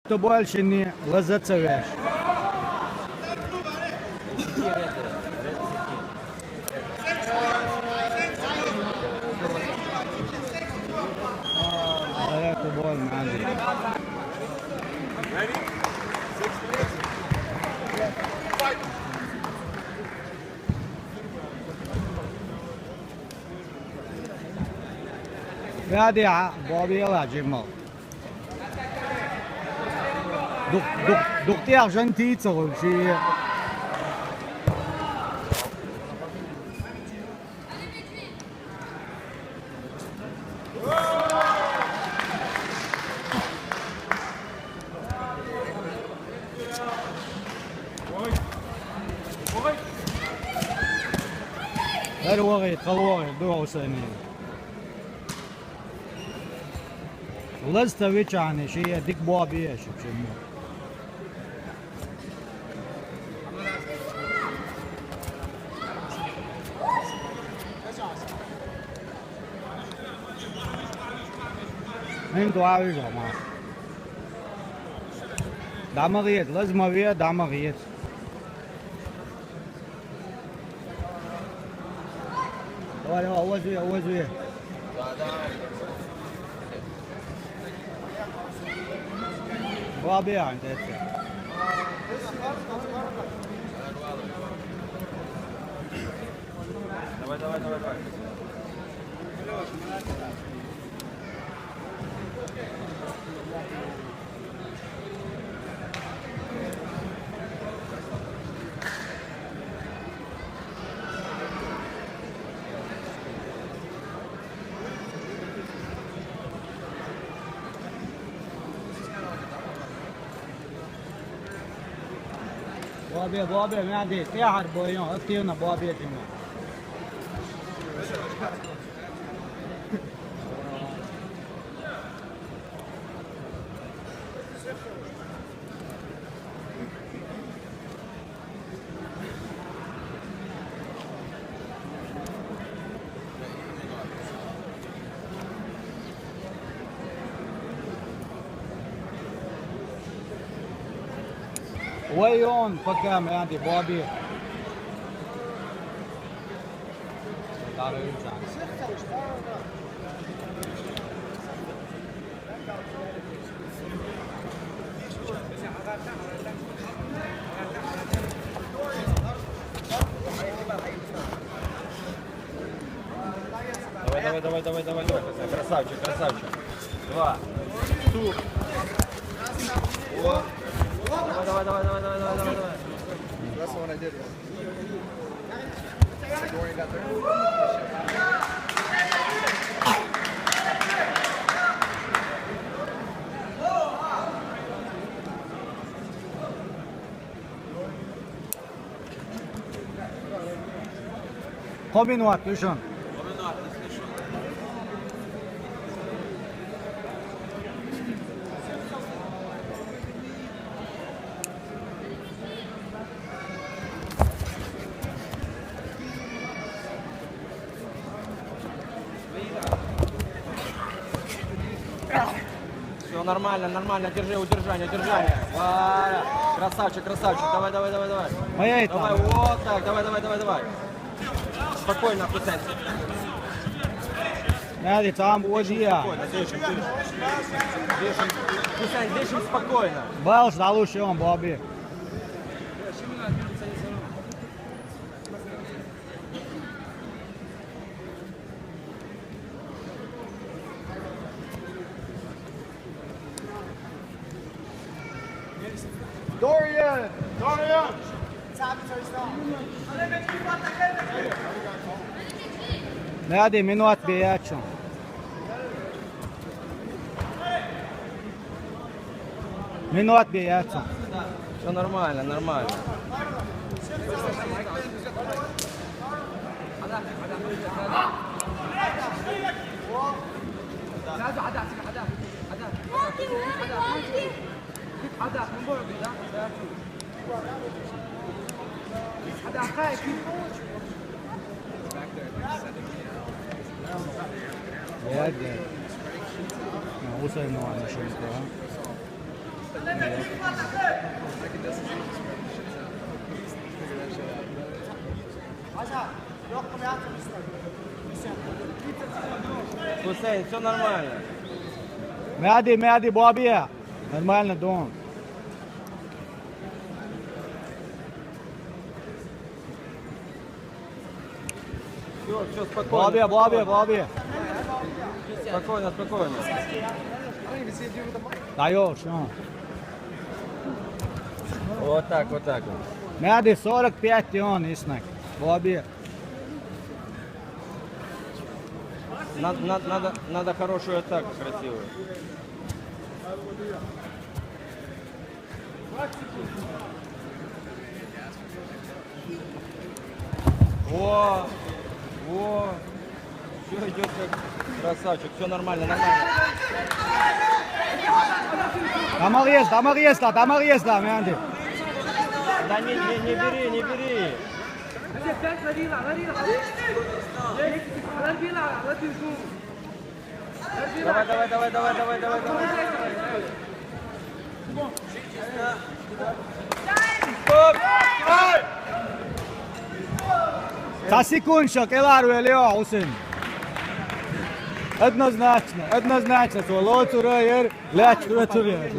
То больше не лазацевеш. تو بول عندي. هذه بابي يلا جمال. دختي أرجنتي تقول شيء. الوغيط دو حسينين لست ويتشاني شيء ديك بوابي ايش بشمو انتو عاوز ما دماغيت لازم ابيع دماغيت أول زوية رابع عند давай. بوابي ما عندي تيار بويون اكتيونا بوابي جماعة ويون بكام عندي بوابي давай. Красавчик. Два. Тур. Давай. That's the one I did. Dorian got there. Kombinovat düşün. Все нормально, держи, удержание. Красавчик, давай. Давай, вот так, давай. Спокойно, опускайся. هذه طعم وجيها. Дышим спокойно. Балш лучше он баби. Dorian! هذه минут بياتشون. Минут бьется. Все нормально. وصلنا على شيء. Хусейн, все нормально. Мяди, Бобби. Нормально, Дон. Все, спокойно. Бобби. Спокойно, спокойно. Даешь, Вот так вот. Мяди 45 и он, Иснак. Бобби. Надо хорошую атаку, красивую. Во! Все идет как красавчик, все нормально. Дамар есть, Мяди. Да не бери. Давай. Стоп! За секундчик, Элару или Усин. Однозначно. Свой лоцу райер, ляч райер.